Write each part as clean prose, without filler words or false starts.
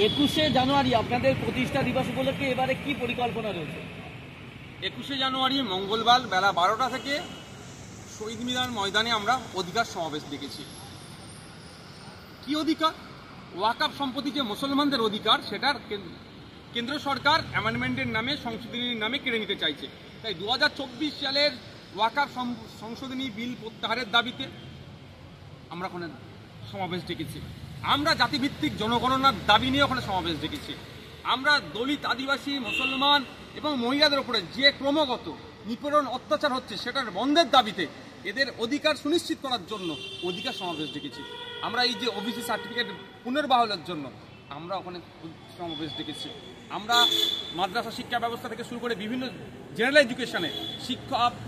21শে জানুয়ারি আপনাদের প্রতিষ্ঠা দিবস উপলক্ষে এবারে কি পরিকল্পনা রয়েছে? 21শে জানুয়ারি মঙ্গলবার বেলা 12টা থেকে শহীদ মিনার ময়দানে আমরা অধিকার সমাবেশ ডেকেছি। কি অধিকার? ওয়াকফ সম্পত্তি যে মুসলমানদের অধিকার, সেটার কেন্দ্র সরকার অ্যামেন্ডমেন্টের নামে, সংশোধনীর নামে কেড়ে নিতে চাইছে। তাই 2024 সালের ওয়াকফ সংশোধনী বিল প্রত্যাহারের দাবিতে আমরা ওখানে সমাবেশ ডেকেছি। আমরা জাতিভিত্তিক জনগণনার দাবি নিয়ে ওখানে সমাবেশ ডেকেছি। আমরা দলিত, আদিবাসী, মুসলমান এবং মহিলাদের উপরে যে ক্রমাগত নিপীড়ন, অত্যাচার হচ্ছে সেটার বন্ধের দাবিতে, এদের অধিকার সুনিশ্চিত করার জন্য অধিকার সমাবেশ ডেকেছি। আমরা এই যে ওবিসি সার্টিফিকেট পুনর্বহালের জন্য আমরা ওখানে সমাবেশ ডেকেছি। আমরা মাদ্রাসা শিক্ষা ব্যবস্থা থেকে শুরু করে বিভিন্ন জেনারেল এডুকেশনে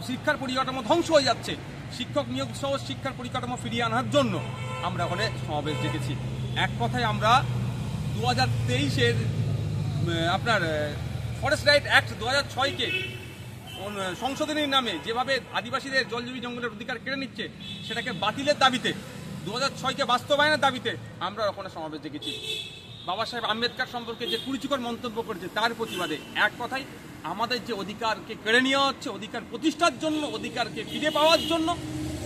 শিক্ষার পরিকাঠামো ধ্বংস হয়ে যাচ্ছে, শিক্ষক নিয়োগ সহ শিক্ষার পরিকাঠামো ফিরিয়ে আনার জন্য আমরা ওখানে সমাবেশ ডেকেছি। এক কথায় আমরা 2023-এর আপনার ফরেস্ট রাইট অ্যাক্ট 2006-কে সংশোধনীর নামে যেভাবে আদিবাসীদের জলজীবী জঙ্গলের অধিকার কেড়ে নিচ্ছে, সেটাকে বাতিলের দাবিতে, 2006-কে বাস্তবায়নের দাবিতে আমরা ওখানে সমাবেশ ডেকেছি। বাবা সাহেব আম্বেদকর সম্পর্কে যে কুরুচিকর মন্তব্য করেছে তার প্রতিবাদে, এক কথায় আমাদের যে অধিকারকে কেড়ে নেওয়া হচ্ছে, অধিকার প্রতিষ্ঠার জন্য, অধিকারকে ফিরে পাওয়ার জন্য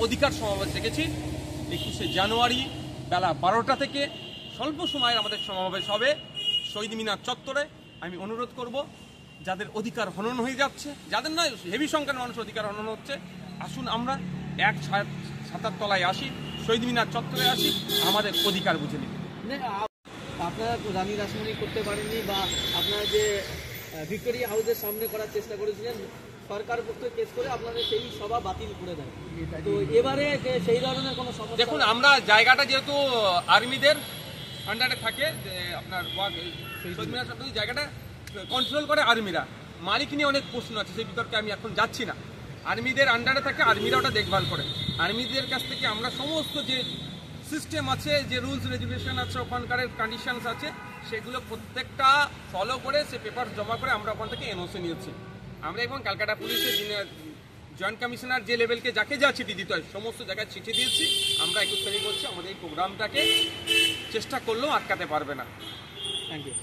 অধিকার সমাবেশ ডেকেছি। 21শে জানুয়ারি বেলা 12টা থেকে স্বল্প সময়ের আমাদের সমাবেশ হবে শহীদ মিনার চত্বরে। আমি অনুরোধ করব, যাদের অধিকার হনন হয়ে যাচ্ছে, যাদের নয় হেভি সংখ্যার মানুষ অধিকার হনন হচ্ছে, আসুন আমরা এক ছাতার তলায় আসি, শহীদ মিনার চত্বরে আসি, আমাদের অধিকার বুঝে নিই। আপনারা রানী রাসমণি করতে পারেননি, বা আপনারা যে ভিক্টোরিয়া হাউসের সামনে করার চেষ্টা করেছিলেন, সরকার পক্ষে কেস করে আপনাদের সেই সভা বাতিল করে দেয়। তো এবারে সেই ধরনের কোনো সমস্যা? দেখুন, আমরা জায়গাটা যেহেতু আর্মিদের আন্ডারে থাকে, যে আপনার শহীদ মিনার চত্বর জায়গাটা কন্ট্রোল করে আর্মিরা, মালিক নিয়ে অনেক প্রশ্ন আছে, সেই বিতর্কে আমি এখন যাচ্ছি না। আর্মিদের আন্ডারে থাকে, আর্মিরা ওটা দেখভাল করে। আর্মিদের কাছ থেকে আমরা সমস্ত যে সিস্টেম আছে, যে রুলস রেগুলেশন আছে, ওখানকার কন্ডিশনস আছে, সেগুলো প্রত্যেকটা ফলো করে সে পেপার জমা করে আমরা ওখান থেকে এনওসি নিয়েছি। আমরা এবং ক্যালকাটা পুলিশের জয়েন্ট কমিশনার যে লেভেলকে যাকে যা চিঠি দিতে হয় সমস্ত জায়গায় চিঠি দিয়েছি। আমরা 21 তারিখ হচ্ছে আমাদের এই প্রোগ্রামটাকে চেষ্টা করলেও আটকাতে পারবে না। Thank you.